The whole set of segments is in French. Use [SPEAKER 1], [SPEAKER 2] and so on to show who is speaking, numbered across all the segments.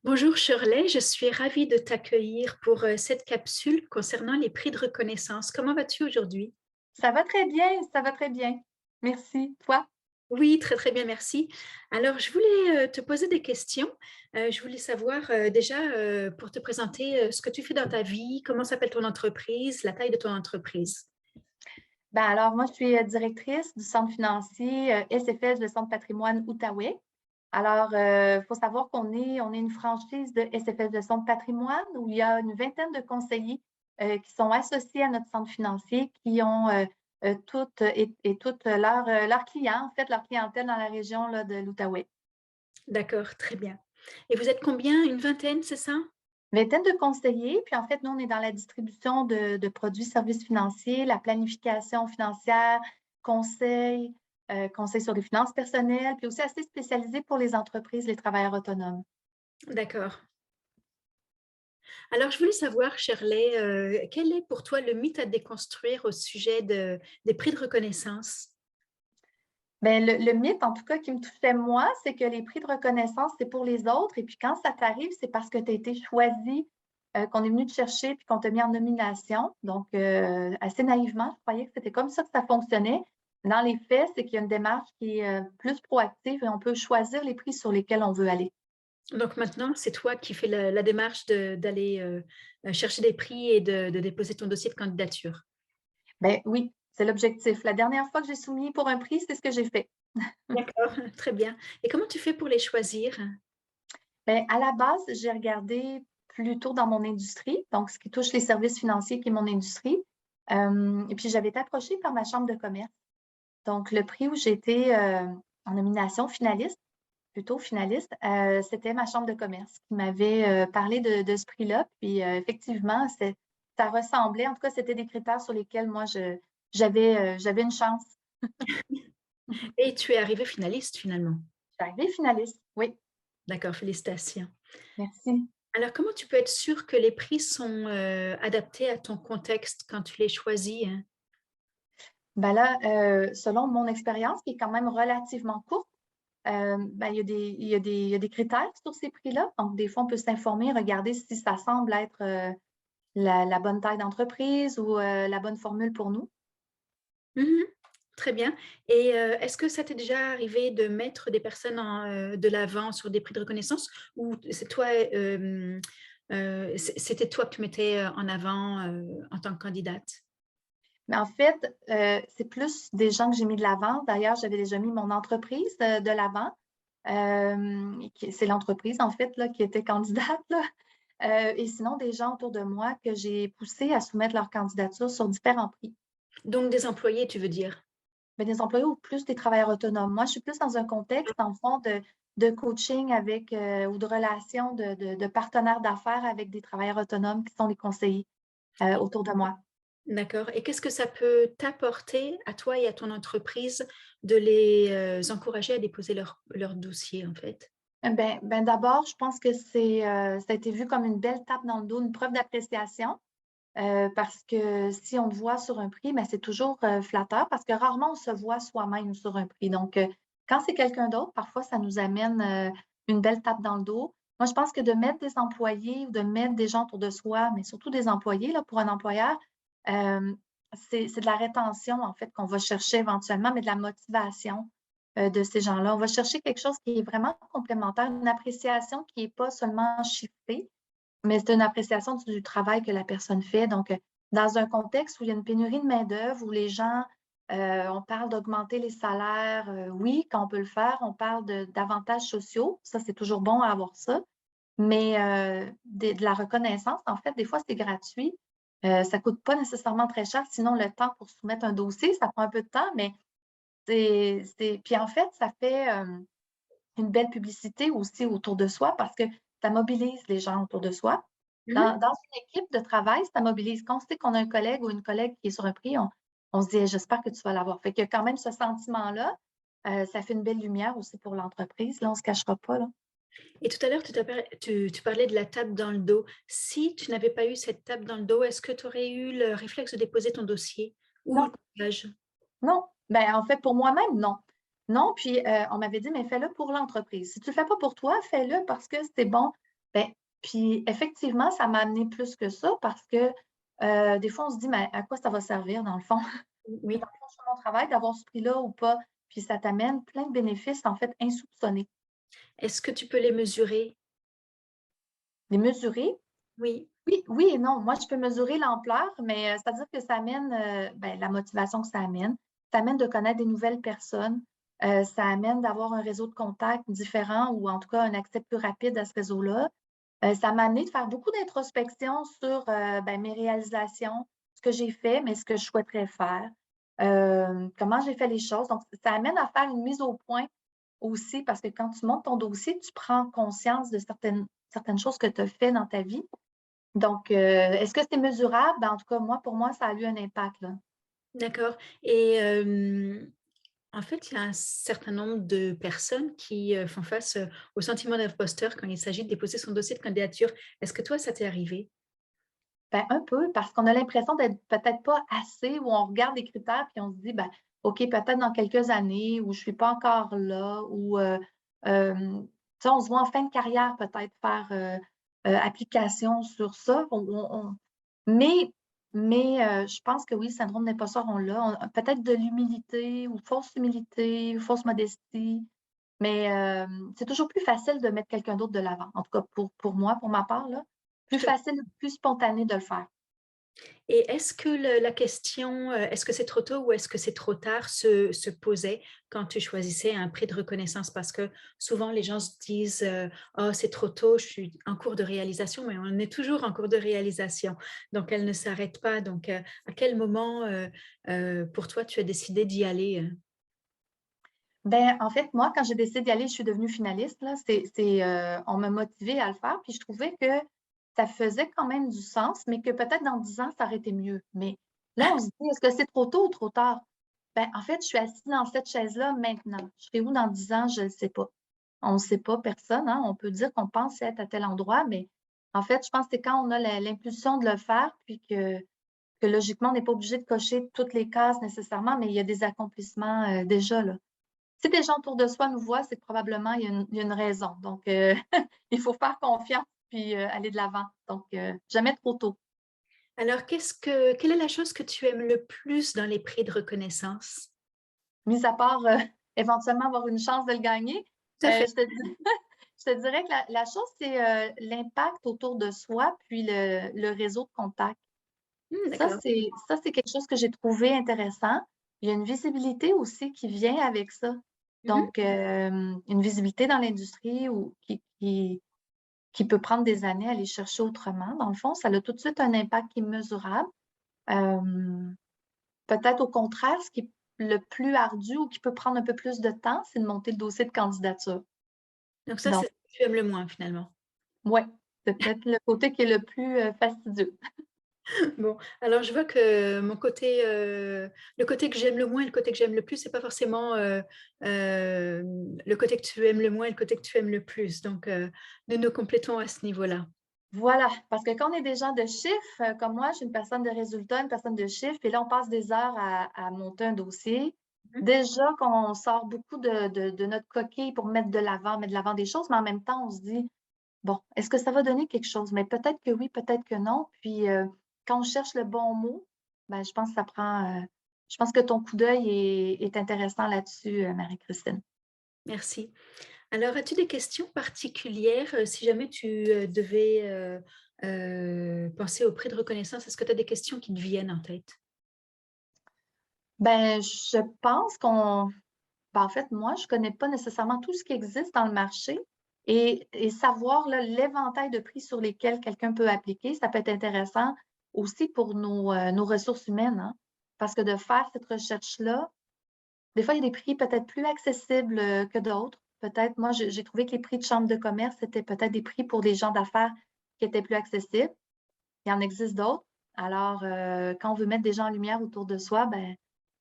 [SPEAKER 1] Bonjour Shirley, je suis ravie de t'accueillir pour cette capsule concernant les prix de reconnaissance. Comment vas-tu aujourd'hui?
[SPEAKER 2] Ça va très bien, ça va très bien. Merci. Toi?
[SPEAKER 1] Oui, très très bien, merci. Alors, je voulais te poser des questions. Je voulais savoir déjà pour te présenter ce que tu fais dans ta vie, comment s'appelle ton entreprise, la taille de ton entreprise.
[SPEAKER 2] Alors moi, je suis, directrice du centre financier, SFS, le Centre patrimoine Outaouais. Faut savoir qu'on est une franchise de SFS, le Centre patrimoine, où il y a une vingtaine de conseillers, qui sont associés à notre centre financier, qui ont, toutes et toutes leurs clients, en fait, leur clientèle dans la région là, de l'Outaouais.
[SPEAKER 1] D'accord, très bien. Et vous êtes combien? Une vingtaine, c'est ça?
[SPEAKER 2] Vingtaine de conseillers, puis en fait, nous, on est dans la distribution de produits, services financiers, la planification financière, conseil, conseil sur les finances personnelles, puis aussi assez spécialisé pour les entreprises, les travailleurs autonomes.
[SPEAKER 1] D'accord. Alors, je voulais savoir, Shirley, quel est pour toi le mythe à déconstruire au sujet des prix de reconnaissance?
[SPEAKER 2] Ben, le mythe, en tout cas, qui me touchait moi, c'est que les prix de reconnaissance, c'est pour les autres, et puis quand ça t'arrive, c'est parce que tu as été choisi, qu'on est venu te chercher, puis qu'on t'a mis en nomination. Donc, assez naïvement, je croyais que c'était comme ça que ça fonctionnait. Dans les faits, c'est qu'il y a une démarche qui est plus proactive et on peut choisir les prix sur lesquels on veut aller.
[SPEAKER 1] Donc maintenant, c'est toi qui fais la démarche d'aller chercher des prix et de déposer ton dossier de candidature.
[SPEAKER 2] Ben oui, c'est l'objectif. La dernière fois que j'ai soumis pour un prix, c'est ce que j'ai fait.
[SPEAKER 1] D'accord, très bien. Et comment tu fais pour les choisir?
[SPEAKER 2] Ben, à la base, j'ai regardé plutôt dans mon industrie, donc ce qui touche les services financiers, qui est mon industrie. Et puis, j'avais été approchée par ma chambre de commerce. Donc, le prix où j'étais en nomination finaliste, plutôt finaliste, c'était ma chambre de commerce qui m'avait parlé de ce prix-là. Puis, effectivement, ça ressemblait, en tout cas, c'était des critères sur lesquels moi, j'avais une chance.
[SPEAKER 1] Et tu es arrivée finaliste finalement.
[SPEAKER 2] Je suis arrivée finaliste, oui,
[SPEAKER 1] D'accord, félicitations.
[SPEAKER 2] merci.
[SPEAKER 1] Alors, comment tu peux être sûre que les prix sont adaptés à ton contexte quand tu les choisis, hein?
[SPEAKER 2] Ben là, selon mon expérience, qui est quand même relativement courte, ben, il y a des critères sur ces prix-là. Donc, des fois, on peut s'informer, regarder si ça semble être la bonne taille d'entreprise ou la bonne formule pour nous.
[SPEAKER 1] Mhm. Très bien. Et est-ce que ça t'est déjà arrivé de mettre des personnes de l'avant sur des prix de reconnaissance ou c'est toi, c'était toi que tu mettais en avant en tant que candidate?
[SPEAKER 2] Mais en fait, c'est plus des gens que j'ai mis de l'avant. D'ailleurs, j'avais déjà mis mon entreprise de l'avant. C'est l'entreprise, en fait, là, qui était candidate, là. Et sinon, des gens autour de moi que j'ai poussé à soumettre leur candidature sur différents prix.
[SPEAKER 1] Donc des employés, tu veux dire?
[SPEAKER 2] Mais des employés ou plus des travailleurs autonomes. Moi, je suis plus dans un contexte, en fond, de coaching avec ou de relations de partenaires d'affaires avec des travailleurs autonomes qui sont les conseillers autour de moi.
[SPEAKER 1] D'accord. Et qu'est-ce que ça peut t'apporter à toi et à ton entreprise de les encourager à déposer leur dossier, en fait?
[SPEAKER 2] D'abord, je pense que ça a été vu comme une belle tape dans le dos, une preuve d'appréciation, parce que si on te voit sur un prix, ben, c'est toujours flatteur parce que rarement on se voit soi-même sur un prix. Donc, quand c'est quelqu'un d'autre, parfois, ça nous amène une belle tape dans le dos. Moi, je pense que de mettre des employés ou de mettre des gens autour de soi, mais surtout des employés, là, pour un employeur, euh, c'est de la rétention, en fait, qu'on va chercher éventuellement, mais de la motivation de ces gens-là. On va chercher quelque chose qui est vraiment complémentaire, une appréciation qui n'est pas seulement chiffrée, mais c'est une appréciation du travail que la personne fait. Donc, dans un contexte où il y a une pénurie de main-d'œuvre, où les gens, on parle d'augmenter les salaires, oui, quand on peut le faire, on parle d'avantages sociaux. Ça, c'est toujours bon à avoir ça. Mais de la reconnaissance, en fait, des fois, c'est gratuit. Ça ne coûte pas nécessairement très cher. Sinon, le temps pour soumettre un dossier, ça prend un peu de temps, mais puis en fait, ça fait une belle publicité aussi autour de soi parce que ça mobilise les gens autour de soi.
[SPEAKER 1] Mhm.
[SPEAKER 2] Dans une équipe de travail, ça mobilise. Quand on sait qu'on a un collègue ou une collègue qui est sur un prix, on se dit: «J'espère que tu vas l'avoir». Fait qu'il y a quand même ce sentiment-là. Ça fait une belle lumière aussi pour l'entreprise, là, on ne se cachera pas, là.
[SPEAKER 1] Et tout à l'heure, tu parlais de la tape dans le dos. Si tu n'avais pas eu cette tape dans le dos, est-ce que tu aurais eu le réflexe de déposer ton dossier ou le
[SPEAKER 2] Non,
[SPEAKER 1] courage?
[SPEAKER 2] non. Ben, en fait, pour moi-même, non. Non, puis on m'avait dit: «Mais fais-le pour l'entreprise. Si tu le fais pas pour toi, fais-le parce que c'est bon Ben, puis effectivement, ça m'a amené plus que ça parce que des fois, on se dit, mais à quoi ça va servir dans le fond? Dans
[SPEAKER 1] Oui.
[SPEAKER 2] le fond, sur mon travail, d'avoir ce prix-là ou pas. Puis ça t'amène plein de bénéfices, en fait, insoupçonnés.
[SPEAKER 1] Est-ce que tu peux les mesurer?
[SPEAKER 2] Les mesurer,
[SPEAKER 1] Oui.
[SPEAKER 2] oui, oui et non. Moi, je peux mesurer l'ampleur, mais c'est-à-dire que ça amène ben, la motivation que ça amène. Ça amène de connaître des nouvelles personnes. Ça amène d'avoir un réseau de contacts différent ou en tout cas un accès plus rapide à ce réseau-là. Ça m'a amené de faire beaucoup d'introspection sur ben, mes réalisations, ce que j'ai fait, mais ce que je souhaiterais faire, comment j'ai fait les choses. Donc, ça amène à faire une mise au point aussi, parce que quand tu montes ton dossier, tu prends conscience de certaines choses que tu as fait dans ta vie. Donc, est-ce que c'est mesurable? Ben, en tout cas, moi, pour moi, ça a eu un impact, là.
[SPEAKER 1] D'accord et en fait, il y a un certain nombre de personnes qui, font face, au sentiment d'imposteur quand il s'agit de déposer son dossier de candidature. Est-ce que toi, ça t'est arrivé?
[SPEAKER 2] Ben, un peu, parce qu'on a l'impression d'être peut-être pas assez, ou on regarde les critères puis on se dit, ben, OK, peut-être dans quelques années, ou je suis pas encore là, ou tu sais, on se voit en fin de carrière peut-être faire application sur ça. Mais, je pense que oui, le syndrome d'imposteur, on l'a. Peut-être de l'humilité, ou fausse humilité, ou fausse modestie. Mais c'est toujours plus facile de mettre quelqu'un d'autre de l'avant. En tout cas, pour moi, pour ma part, là, plus
[SPEAKER 1] Tout à
[SPEAKER 2] facile, plus spontané de le faire.
[SPEAKER 1] Et est-ce que la question, est-ce que c'est trop tôt ou est-ce que c'est trop tard se posait quand tu choisissais un prix de reconnaissance? Parce que souvent les gens se disent, «Oh c'est trop tôt, je suis en cours de réalisation», mais on est toujours en cours de réalisation, donc elle ne s'arrête pas. Donc, à quel moment, pour toi tu as décidé d'y aller?
[SPEAKER 2] Ben, en fait, moi, quand j'ai décidé d'y aller, je suis devenue finaliste, là. On m'a motivée à le faire, puis je trouvais que ça faisait quand même du sens, mais que peut-être dans 10 ans, ça aurait été mieux. Mais là, on se dit: «Est-ce que c'est trop tôt ou trop tard?» Ben, en fait, je suis assise dans cette chaise-là maintenant. Je serai où dans 10 ans? Je ne sais pas. On ne sait pas, personne, hein. On peut dire qu'on pense être à tel endroit, mais en fait, je pense que c'est quand on a l'impulsion de le faire, puis que logiquement, on n'est pas obligé de cocher toutes les cases nécessairement, mais il y a des accomplissements, déjà, là. Si des gens autour de soi nous voient, c'est que probablement il y a une raison. Donc, il faut faire confiance puis, aller de l'avant. Donc, jamais trop tôt.
[SPEAKER 1] Alors quelle est la chose que tu aimes le plus dans les prix de reconnaissance?
[SPEAKER 2] Mis à part, éventuellement avoir une chance de le gagner,
[SPEAKER 1] Tout à fait.
[SPEAKER 2] je te di je te dirais que la chose, c'est, l'impact autour de soi, puis le réseau de contacts.
[SPEAKER 1] Mmh, d'accord.
[SPEAKER 2] Ça, c'est quelque chose que j'ai trouvé intéressant. Il y a une visibilité aussi qui vient avec ça.
[SPEAKER 1] Mmh.
[SPEAKER 2] Donc, une visibilité dans l'industrie ou qui peut prendre des années à aller chercher autrement. Dans le fond, ça a tout de suite un impact qui est mesurable. Hem, Peut-être au contraire, ce qui est le plus ardu ou qui peut prendre un peu plus de temps, c'est de monter le dossier de candidature.
[SPEAKER 1] Donc ça, c'est
[SPEAKER 2] Donc,
[SPEAKER 1] ce que tu aimes le moins finalement?
[SPEAKER 2] ouais, c'est peut-être le côté qui est le plus, fastidieux.
[SPEAKER 1] Bon, alors je vois que mon côté, le côté que j'aime le moins et le côté que j'aime le plus, c'est pas forcément, le côté que tu aimes le moins et le côté que tu aimes le plus. Donc, nous nous complétons à ce niveau-là.
[SPEAKER 2] Voilà, parce que quand on est des gens de chiffres, comme moi, je suis une personne de résultats, une personne de chiffres, et là, on passe des heures à monter un dossier.
[SPEAKER 1] Mmh.
[SPEAKER 2] Déjà qu'on sort beaucoup de notre coquille pour mettre de l'avant des choses, mais en même temps, on se dit: «Bon, est-ce que ça va donner quelque chose?» Mais peut-être que oui, peut-être que non. Puis, quand on cherche le bon mot, ben, je pense que ça prend, je pense que ton coup d'œil est intéressant là-dessus, Marie-Christine.
[SPEAKER 1] Merci. Alors, as-tu des questions particulières, si jamais tu, devais, penser au prix de reconnaissance? Est-ce que tu as des questions qui te viennent en tête?
[SPEAKER 2] Ben, je pense qu'on ben, en fait, moi, je connais pas nécessairement tout ce qui existe dans le marché, et savoir là, l'éventail de prix sur lesquels quelqu'un peut appliquer, ça peut être intéressant aussi pour nos ressources humaines, hein. Parce que de faire cette recherche-là, des fois, il y a des prix peut-être plus accessibles, que d'autres. Peut-être, moi, j'ai trouvé que les prix de chambre de commerce, c'était peut-être des prix pour des gens d'affaires qui étaient plus accessibles. Il en existe d'autres. Alors, quand on veut mettre des gens en lumière autour de soi, ben,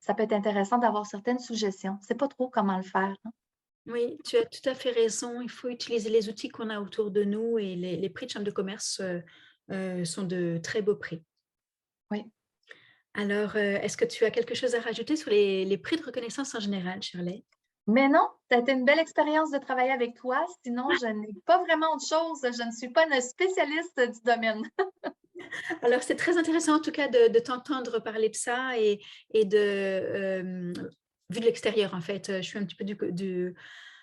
[SPEAKER 2] ça peut être intéressant d'avoir certaines suggestions. C'est pas trop comment le faire, hein.
[SPEAKER 1] Oui, tu as tout à fait raison. Il faut utiliser les outils qu'on a autour de nous et les prix de chambre de commerce, sont de très beaux prix.
[SPEAKER 2] Oui.
[SPEAKER 1] Alors, est-ce que tu as quelque chose à rajouter sur les prix de reconnaissance en général, Shirley?
[SPEAKER 2] Mais non, ça a été une belle expérience de travailler avec toi. Sinon, je n'ai pas vraiment autre chose. Je ne suis pas une spécialiste du domaine.
[SPEAKER 1] Alors, c'est très intéressant en tout cas de t'entendre parler de ça et vu de l'extérieur en fait. Je suis un petit peu de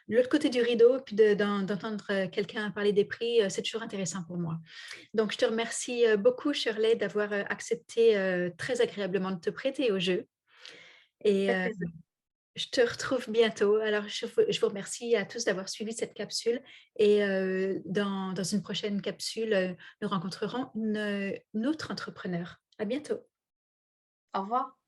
[SPEAKER 1] l'autre côté du rideau, puis d'entendre quelqu'un parler des prix, c'est toujours intéressant pour moi. Donc, je te remercie beaucoup, Shirley, d'avoir accepté très agréablement de te prêter au jeu. Et
[SPEAKER 2] Ça fait plaisir.
[SPEAKER 1] je te retrouve bientôt. Alors, je vous remercie à tous d'avoir suivi cette capsule. Et dans une prochaine capsule, nous rencontrerons une autre entrepreneur. À bientôt.
[SPEAKER 2] Au revoir.